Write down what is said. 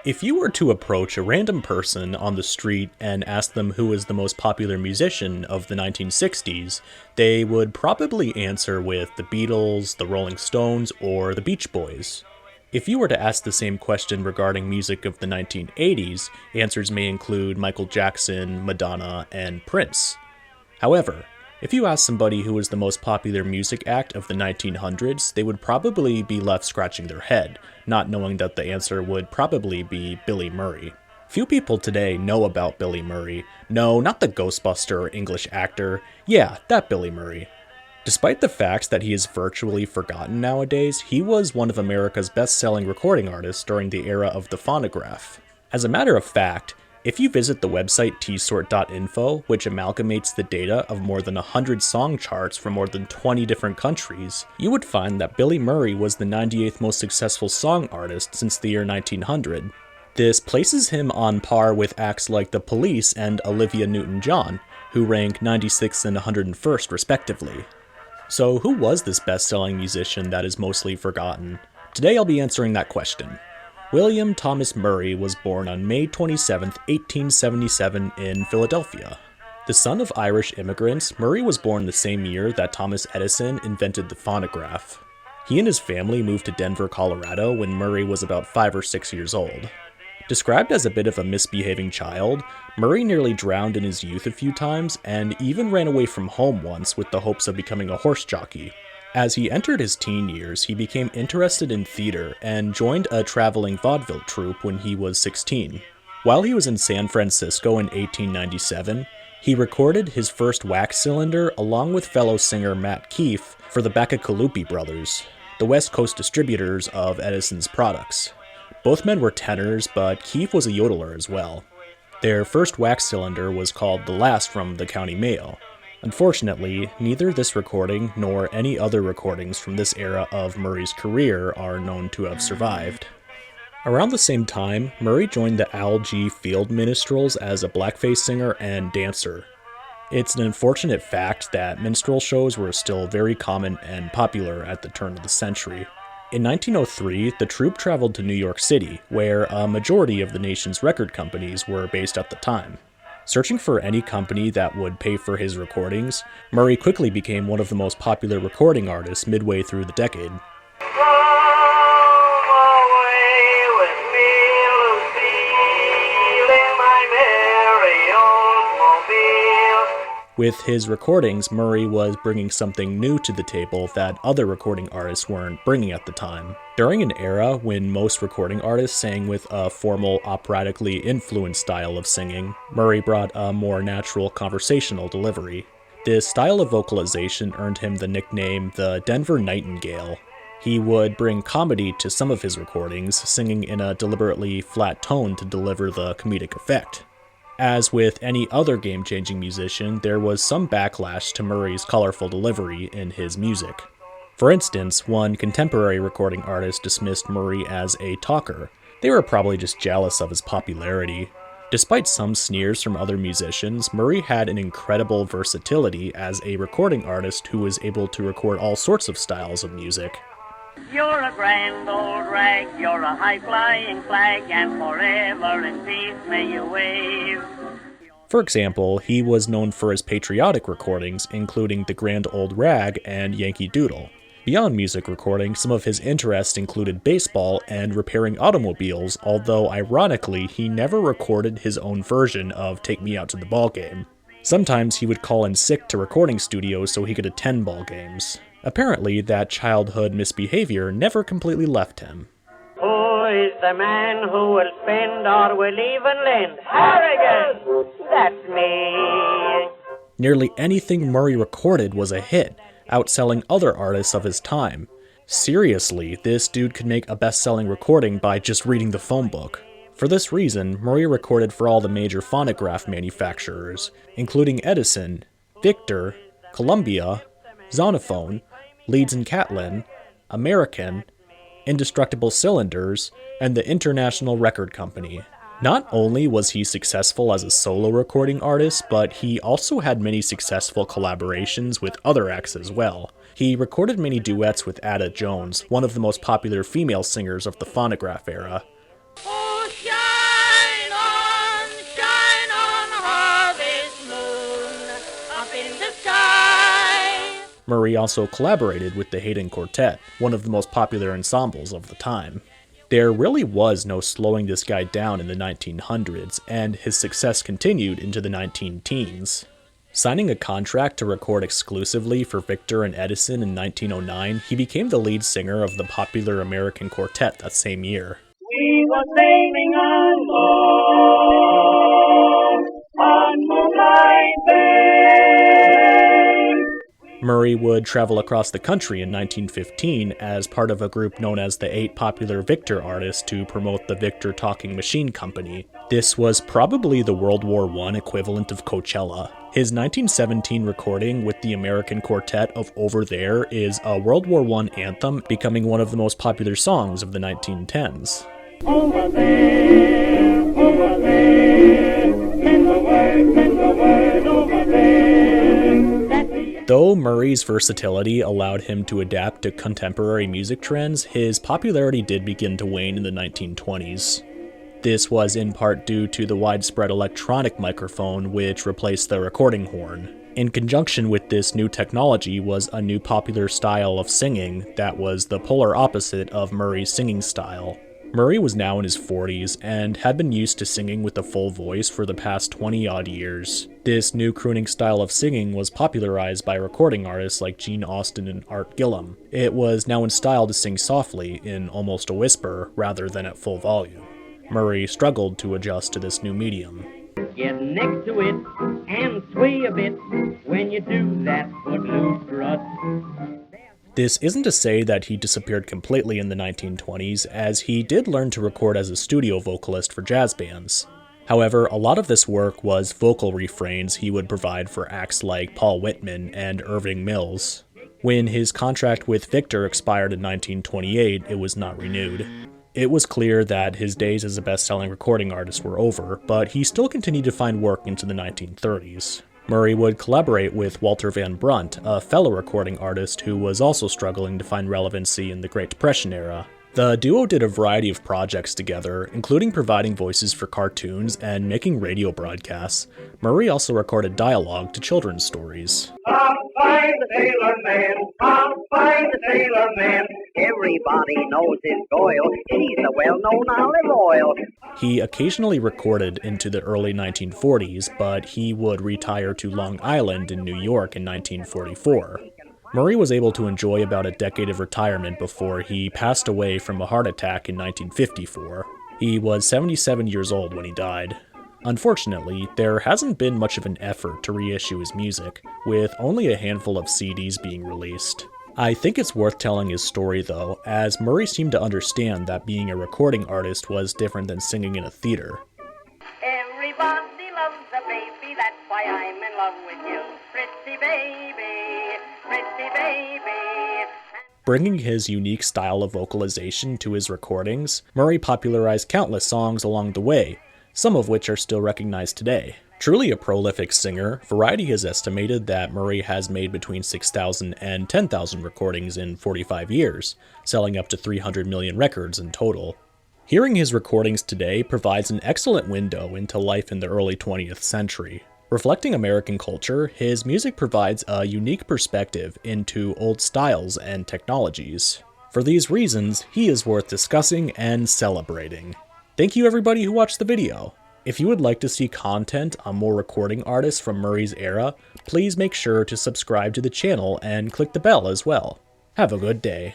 If you were to approach a random person on the street and ask them who was the most popular musician of the 1960s, they would probably answer with the Beatles, the Rolling Stones, or the Beach Boys. If you were to ask the same question regarding music of the 1980s, answers may include Michael Jackson, Madonna, and Prince. However, if you ask somebody who was the most popular music act of the 1900s, they would probably be left scratching their head, not knowing that the answer would probably be Billy Murray. Few people today know about Billy Murray. No, not the Ghostbuster or English actor. Yeah, that Billy Murray. Despite the fact that he is virtually forgotten nowadays, he was one of America's best-selling recording artists during the era of the phonograph. As a matter of fact, if you visit the website tsort.info, which amalgamates the data of more than 100 song charts from more than 20 different countries, you would find that Billy Murray was the 98th most successful song artist since the year 1900. This places him on par with acts like The Police and Olivia Newton-John, who rank 96th and 101st respectively. So who was this best-selling musician that is mostly forgotten? Today I'll be answering that question. William Thomas Murray was born on May 27, 1877 in Philadelphia. The son of Irish immigrants, Murray was born the same year that Thomas Edison invented the phonograph. He and his family moved to Denver, Colorado when Murray was about 5 or 6 years old. Described as a bit of a misbehaving child, Murray nearly drowned in his youth a few times and even ran away from home once with the hopes of becoming a horse jockey. As he entered his teen years, he became interested in theater and joined a traveling vaudeville troupe when he was 16. While he was in San Francisco in 1897, he recorded his first wax cylinder along with fellow singer Matt Keefe for the Bacalupi brothers, the West Coast distributors of Edison's products. Both men were tenors, but Keefe was a yodeler as well. Their first wax cylinder was called The Last from the County Mayo. Unfortunately, neither this recording nor any other recordings from this era of Murray's career are known to have survived. Around the same time, Murray joined the Al G. Field Minstrels as a blackface singer and dancer. It's an unfortunate fact that minstrel shows were still very common and popular at the turn of the century. In 1903, the troupe traveled to New York City, where a majority of the nation's record companies were based at the time. Searching for any company that would pay for his recordings, Murray quickly became one of the most popular recording artists midway through the decade. With his recordings, Murray was bringing something new to the table that other recording artists weren't bringing at the time. During an era when most recording artists sang with a formal, operatically influenced style of singing, Murray brought a more natural conversational delivery. This style of vocalization earned him the nickname the Denver Nightingale. He would bring comedy to some of his recordings, singing in a deliberately flat tone to deliver the comedic effect. As with any other game-changing musician, there was some backlash to Murray's colorful delivery in his music. For instance, one contemporary recording artist dismissed Murray as a talker. They were probably just jealous of his popularity. Despite some sneers from other musicians, Murray had an incredible versatility as a recording artist who was able to record all sorts of styles of music. You're a grand old rag, you're a high-flying flag, and forever in peace may you wave. For example, he was known for his patriotic recordings, including The Grand Old Rag and Yankee Doodle. Beyond music recording, some of his interests included baseball and repairing automobiles, although ironically, he never recorded his own version of Take Me Out to the Ball Game. Sometimes he would call in sick to recording studios so he could attend ball games. Apparently, that childhood misbehavior never completely left him. Who is the man who will spend or will even lend? Harrigan! That's me. Nearly anything Murray recorded was a hit, outselling other artists of his time. Seriously, this dude could make a best-selling recording by just reading the phone book. For this reason, Murray recorded for all the major phonograph manufacturers, including Edison, Victor, Columbia, Zonophone, Leeds and Catlin, American, Indestructible Cylinders, and the International Record Company. Not only was he successful as a solo recording artist, but he also had many successful collaborations with other acts as well. He recorded many duets with Ada Jones, one of the most popular female singers of the phonograph era. Oh, Murray also collaborated with the Harrigan Quartet, one of the most popular ensembles of the time. There really was no slowing this guy down in the 1900s, and his success continued into the 19-teens. Signing a contract to record exclusively for Victor and Edison in 1909, he became the lead singer of the popular American Quartet that same year. We were sailing on Moonlight Bay. Murray would travel across the country in 1915 as part of a group known as the 8 Popular Victor Artists to promote the Victor Talking Machine Company. This was probably the World War I equivalent of Coachella. His 1917 recording with the American Quartet of Over There is a World War I anthem, becoming one of the most popular songs of the 1910s. Over there, in the word, over there. Though Murray's versatility allowed him to adapt to contemporary music trends, his popularity did begin to wane in the 1920s. This was in part due to the widespread electronic microphone, which replaced the recording horn. In conjunction with this new technology was a new popular style of singing that was the polar opposite of Murray's singing style. Murray was now in his 40s and had been used to singing with a full voice for the past 20-odd years. This new crooning style of singing was popularized by recording artists like Gene Austin and Art Gillum. It was now in style to sing softly, in almost a whisper, rather than at full volume. Murray struggled to adjust to this new medium. Get next to it and sway a bit when you do that footloose strut. This isn't to say that he disappeared completely in the 1920s, as he did learn to record as a studio vocalist for jazz bands. However, a lot of this work was vocal refrains he would provide for acts like Paul Whiteman and Irving Mills. When his contract with Victor expired in 1928, it was not renewed. It was clear that his days as a best-selling recording artist were over, but he still continued to find work into the 1930s. Murray would collaborate with Walter Van Brunt, a fellow recording artist who was also struggling to find relevancy in the Great Depression era. The duo did a variety of projects together, including providing voices for cartoons and making radio broadcasts. Murray also recorded dialogue to children's stories. Popeye the Sailor Man, Popeye the Sailor Man. Everybody knows his Goyle, he's a well-known olive oil. He occasionally recorded into the early 1940s, but he would retire to Long Island in New York in 1944. Murray was able to enjoy about a decade of retirement before he passed away from a heart attack in 1954. He was 77 years old when he died. Unfortunately, there hasn't been much of an effort to reissue his music, with only a handful of CDs being released. I think it's worth telling his story though, as Murray seemed to understand that being a recording artist was different than singing in a theater. Everybody loves a baby, that's why I'm in love with you. Pretty baby, pretty baby. Bringing his unique style of vocalization to his recordings, Murray popularized countless songs along the way, some of which are still recognized today. Truly a prolific singer, Variety has estimated that Murray has made between 6,000 and 10,000 recordings in 45 years, selling up to 300 million records in total. Hearing his recordings today provides an excellent window into life in the early 20th century. Reflecting American culture, his music provides a unique perspective into old styles and technologies. For these reasons, he is worth discussing and celebrating. Thank you everybody who watched the video. If you would like to see content on more recording artists from Murray's era, please make sure to subscribe to the channel and click the bell as well. Have a good day.